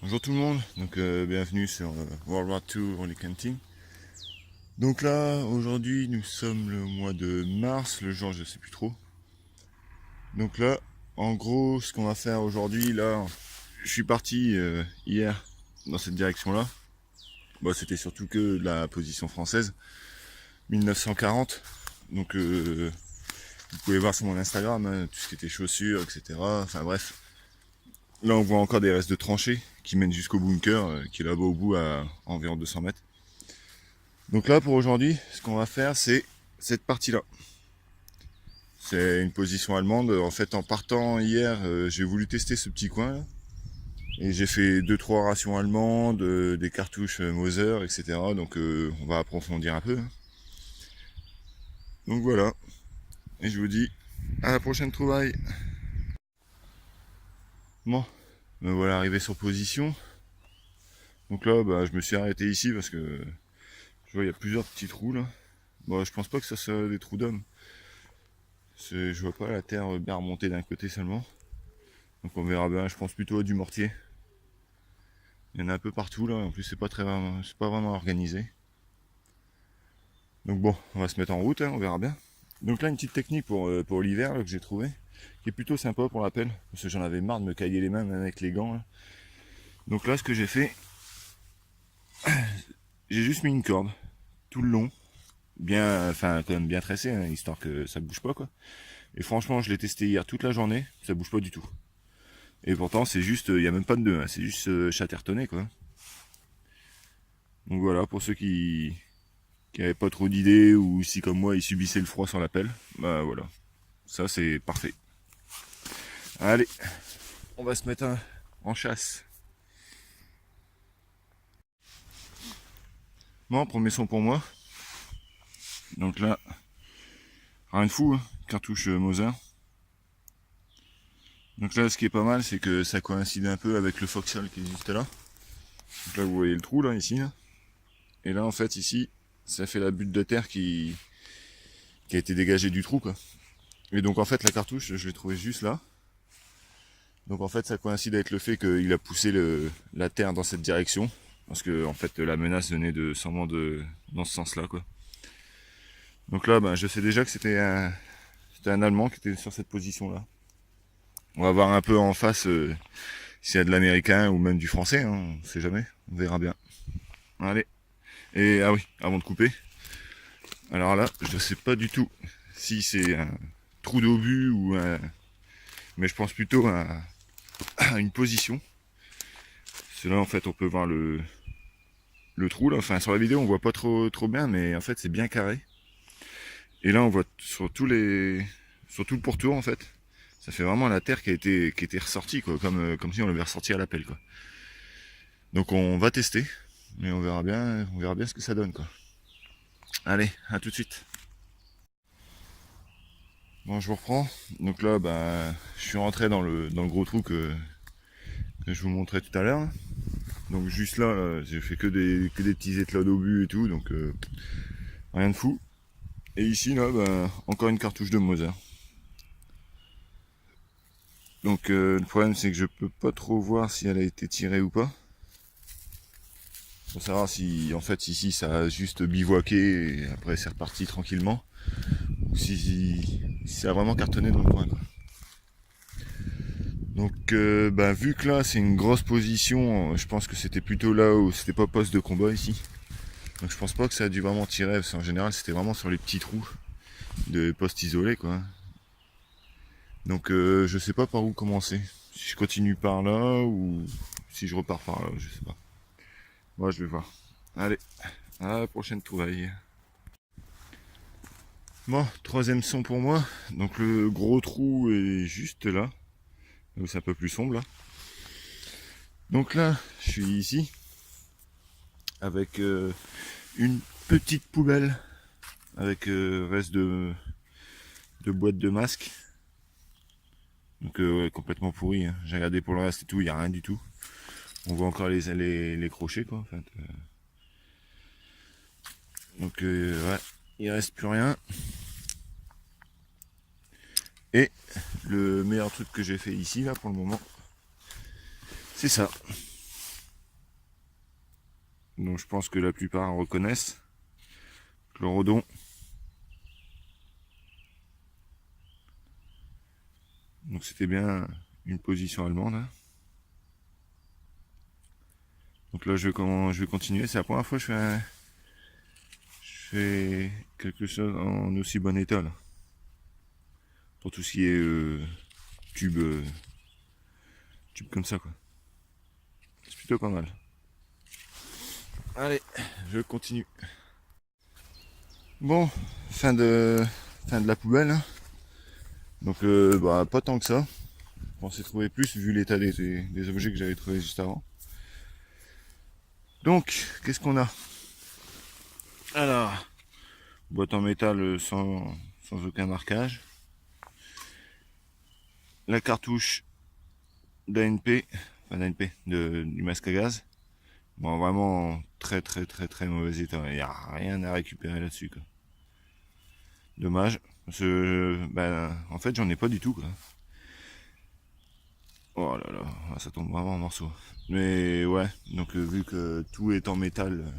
Bonjour tout le monde, donc bienvenue sur World War II Rolling Canting. Donc là, aujourd'hui, nous sommes le mois de mars, le jour je sais plus trop. Donc là, en gros, ce qu'on va faire aujourd'hui, là, je suis parti hier dans cette direction-là. Bon, c'était surtout que de la position française, 1940. Donc vous pouvez voir sur mon Instagram hein, tout ce qui était chaussures, etc. Enfin bref. Là, on voit encore des restes de tranchées qui mènent jusqu'au bunker, qui est là-bas au bout à environ 200 mètres. Donc là, pour aujourd'hui, ce qu'on va faire, c'est cette partie-là. C'est une position allemande. En fait, en partant hier, j'ai voulu tester ce petit coin là. Et j'ai fait 2-3 rations allemandes, des cartouches Moser, etc. Donc on va approfondir un peu. Hein. Donc voilà. Et je vous dis à la prochaine trouvaille. Bon, me voilà arrivé sur position. Donc là, bah, je me suis arrêté ici parce que je vois il y a plusieurs petits trous là. Bon, je pense pas que ça soit des trous d'hommes. Je vois pas la terre bien remontée d'un côté seulement. Donc on verra bien, je pense plutôt à du mortier. Il y en a un peu partout là, en plus c'est pas vraiment organisé. Donc bon, on va se mettre en route, hein, on verra bien. Donc là une petite technique pour l'hiver que j'ai trouvé, qui est plutôt sympa pour la pelle, parce que j'en avais marre de me cailler les mains même avec les gants. Là. Donc là ce que j'ai fait, j'ai juste mis une corde tout le long, bien, enfin quand même bien tressée, hein, histoire que ça bouge pas quoi. Et franchement je l'ai testé hier toute la journée, ça bouge pas du tout. Et pourtant c'est juste, il n'y a même pas de nœud, hein, c'est juste chattertonné quoi. Donc voilà, pour ceux qui n'avaient pas trop d'idées ou si comme moi ils subissaient le froid sur la pelle, bah voilà, ça c'est parfait. Allez, on va se mettre en chasse. Bon, premier son pour moi. Donc là, rien de fou, hein, cartouche Moser. Donc là, ce qui est pas mal, c'est que ça coïncide un peu avec le Foxhole qui existe là. Donc là, vous voyez le trou là, ici. Là. Et là, en fait, ici, ça fait la butte de terre qui a été dégagée du trou, quoi. Et donc, en fait, la cartouche, je l'ai trouvée juste là. Donc, en fait, ça coïncide avec le fait qu'il a poussé la terre dans cette direction. Parce que, en fait, la menace venait sûrement dans ce sens-là, quoi. Donc là, ben, je sais déjà que c'était un Allemand qui était sur cette position-là. On va voir un peu en face s'il y a de l'américain ou même du français, hein, on sait jamais, on verra bien. Allez. Et ah oui, avant de couper, alors là, je ne sais pas du tout si c'est un trou d'obus ou un... Mais je pense plutôt à une position. C'est là en fait on peut voir le trou là. Enfin sur la vidéo on voit pas trop bien, mais en fait c'est bien carré. Et là on voit sur tout le pourtour en fait. Ça fait vraiment la terre qui a été ressortie quoi, comme si on l'avait ressorti à la pelle quoi. Donc on va tester, mais on verra bien ce que ça donne quoi. Allez, à tout de suite. Bon, je vous reprends. Donc là, bah, je suis rentré dans le gros trou que je vous montrais tout à l'heure. Donc juste là, j'ai fait que des petits éclats d'obus et tout, donc rien de fou. Et ici, là, bah, encore une cartouche de Moser. Donc le problème, c'est que je peux pas trop voir si elle a été tirée ou pas. Pour savoir si, en fait, ici, ça a juste bivouaqué et après c'est reparti tranquillement. Ou si ça a vraiment cartonné dans le coin, quoi. Donc bah, vu que là c'est une grosse position, je pense que c'était plutôt là où c'était pas poste de combat ici. Donc je pense pas que ça a dû vraiment tirer, parce qu'en général c'était vraiment sur les petits trous de postes isolés quoi. Donc je sais pas par où commencer. Si je continue par là ou si je repars par là, je sais pas. Moi je vais voir. Allez, à la prochaine trouvaille. Bon, troisième son pour moi. Donc le gros trou est juste là. Où c'est un peu plus sombre là. Donc là, je suis ici. Avec une petite poubelle. Avec reste de boîtes de masques. Donc ouais, complètement pourri. Hein. J'ai regardé pour le reste et tout, il n'y a rien du tout. On voit encore les crochets quoi. En fait. Donc ouais, il reste plus rien. Et le meilleur truc que j'ai fait ici là pour le moment, c'est ça. Donc je pense que la plupart reconnaissent. Chlorodon. Donc c'était bien une position allemande. Hein. Donc là je vais continuer. C'est la première fois que je fais quelque chose en aussi bon état là. Pour tout ce qui est tube, tube comme ça quoi. C'est plutôt pas mal. Allez, je continue. Bon, fin de la poubelle. Hein. Donc pas tant que ça. Je pensais trouver plus vu l'état des objets que j'avais trouvé juste avant. Donc, qu'est-ce qu'on a? Alors, boîte en métal sans aucun marquage. La cartouche d'ANP, enfin d'ANP, du masque à gaz. Bon, vraiment très mauvais état. Il n'y a rien à récupérer là-dessus. Dommage. Parce que, en fait, j'en ai pas du tout. Quoi. Oh là là, ça tombe vraiment en morceaux. Mais ouais, donc vu que tout est en métal,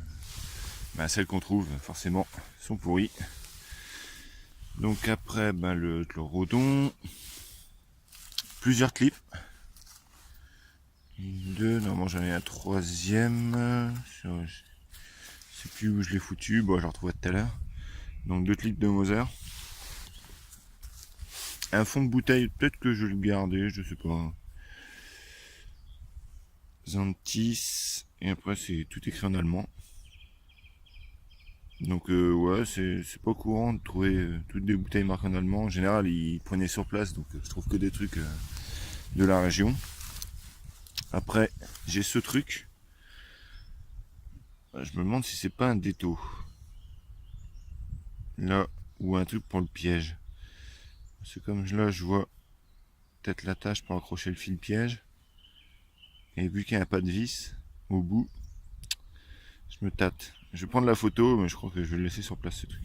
celles qu'on trouve, forcément, sont pourries. Donc après, le chlorodon. Plusieurs clips. Deux, normalement j'en ai un troisième. Je sais plus où je l'ai foutu. Bon, je le retrouverai tout à l'heure. Donc 2 clips de Moser. Un fond de bouteille, peut-être que je vais le garder, je sais pas. Zantis. Et après c'est tout écrit en allemand. Donc ouais, c'est pas courant de trouver toutes des bouteilles marquées en allemand. En général, ils prenaient sur place, donc je trouve que des trucs de la région. Après, j'ai ce truc. Je me demande si c'est pas un déto. Là, ou un truc pour le piège. C'est comme là, je vois peut-être l'attache pour accrocher le fil piège. Et vu qu'il n'y a pas de vis au bout, je me tâte. Je vais prendre la photo, mais je crois que je vais le laisser sur place ce truc.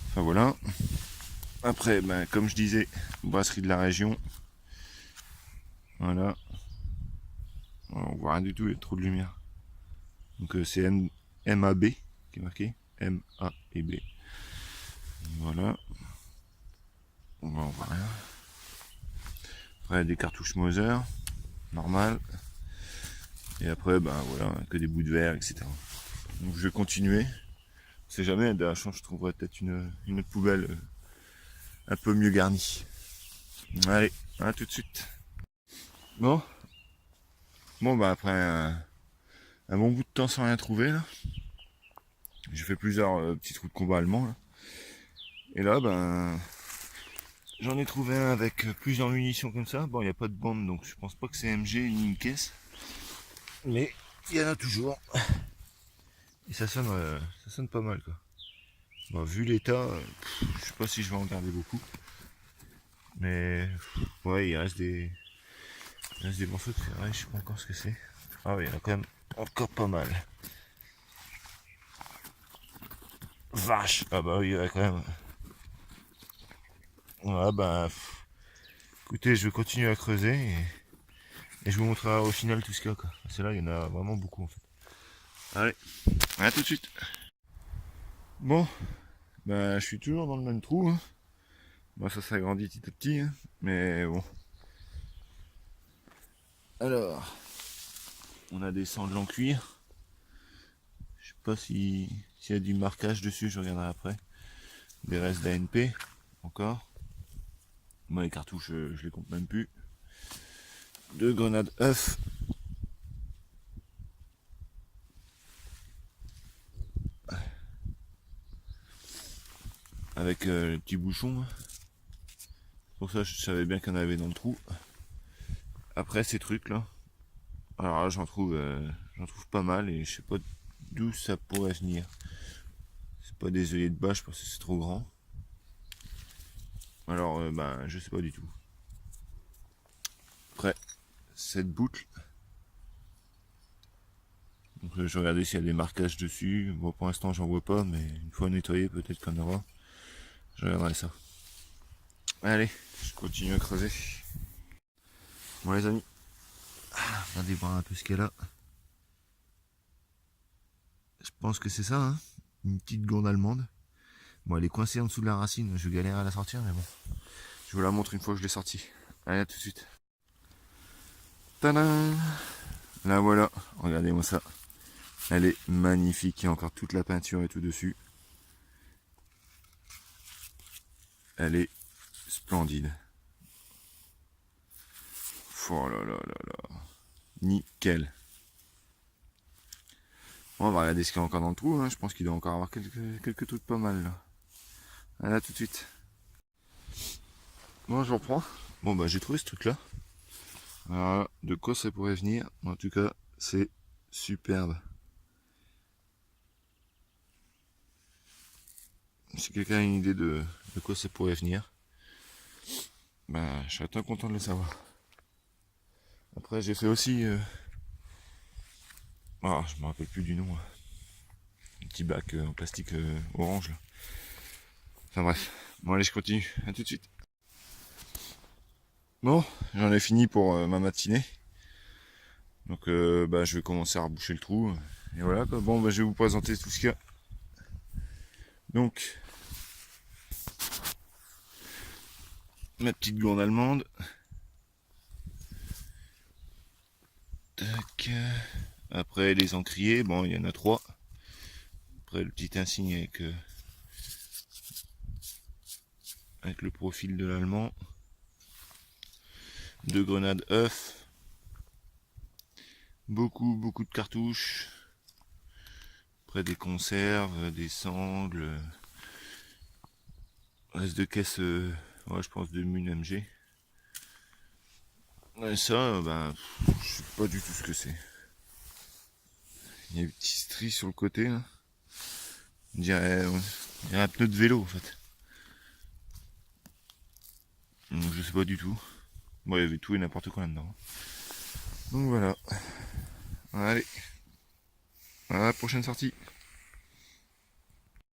Enfin voilà. Après, comme je disais, brasserie de la région. Voilà. On voit rien du tout, il y a trop de lumière. Donc c'est MAB qui est marqué. MA et B. Voilà. On voit rien. Après des cartouches Moser. Normal. Et après, voilà, que des bouts de verre, etc. Donc je vais continuer. On sait jamais, de la chance, je trouverai peut-être une autre poubelle un peu mieux garnie. Allez, à tout de suite. Bon, après un bon bout de temps sans rien trouver, là. J'ai fait plusieurs petits trous de combat allemands, là. Et là, j'en ai trouvé un avec plusieurs munitions comme ça. Bon, il n'y a pas de bande, donc je pense pas que c'est MG ni une caisse. Mais il y en a toujours. Et ça sonne pas mal, quoi. Bon, vu l'état, je sais pas si je vais en garder beaucoup. Mais ouais, il reste des morceaux de ferraille, je sais pas encore ce que c'est. Ah oui, il y en a quand même encore pas mal. Vache. Ah bah oui, il y en a quand même. Ouais, écoutez, je vais continuer à creuser et je vous montrerai au final tout ce qu'il y a, quoi. C'est là, il y en a vraiment beaucoup en fait. Allez, à tout de suite. Bon, je suis toujours dans le même trou. Hein. Ça s'agrandit petit à petit, hein. Mais bon. Alors, on a des sangles en cuir. Je sais pas s'il y a du marquage dessus, je regarderai après. Des restes d'ANP, encore. Moi, les cartouches, je les compte même plus. 2 grenades œufs. Avec le petit bouchon. Pour ça, je savais bien qu'il y en avait dans le trou. Après, ces trucs là. Alors là, j'en trouve pas mal et je sais pas d'où ça pourrait venir. C'est pas des œillets de bâche parce que c'est trop grand. Alors, je sais pas du tout. Après, cette boucle. Donc je vais regarder s'il y a des marquages dessus. Bon, pour l'instant, j'en vois pas, mais une fois nettoyé, peut-être qu'il y en aura. Je regarderai ça. Allez, je continue à creuser. Bon, les amis. Regardez voir un peu ce qu'il y a là. Je pense que c'est ça, hein. Une petite gourde allemande. Bon, elle est coincée en dessous de la racine, je galère à la sortir, mais bon. Je vous la montre une fois que je l'ai sortie. Allez, à tout de suite. Tadam! Là voilà, regardez-moi ça. Elle est magnifique, il y a encore toute la peinture et tout dessus. Elle est splendide. Oh là là là là. Nickel. Bon, on va regarder ce qu'il y a encore dans le trou, hein. Je pense qu'il doit encore avoir quelques trucs pas mal là. Allez, à tout de suite. Bon, je reprends. Bon, bah j'ai trouvé ce truc là. Alors, de quoi ça pourrait venir? En tout cas, c'est superbe. Si quelqu'un a une idée de quoi ça pourrait venir, bah, je serais très content de le savoir. Après, j'ai fait aussi... Ah, je me rappelle plus du nom. Un petit bac en plastique orange. Là. Enfin bref. Bon, allez, je continue. À tout de suite. Bon, j'en ai fini pour ma matinée. Donc, bah, je vais commencer à reboucher le trou. Et voilà, quoi. Bon, bah, je vais vous présenter tout ce qu'il y a. Donc, ma petite gourde allemande. Tac. Après, les encriers. Bon, il y en a 3. Après, le petit insigne avec le profil de l'allemand. 2 grenades œufs. Beaucoup de cartouches. Après des conserves, des sangles. Reste de caisse, ouais, je pense de Mun MG. Et ça, ben, je sais pas du tout ce que c'est. Il y a des petits stries sur le côté, là. On dirait un pneu de vélo, en fait. Donc, je sais pas du tout. Bon, il y avait tout et n'importe quoi là-dedans. Donc voilà. Allez. À la prochaine sortie.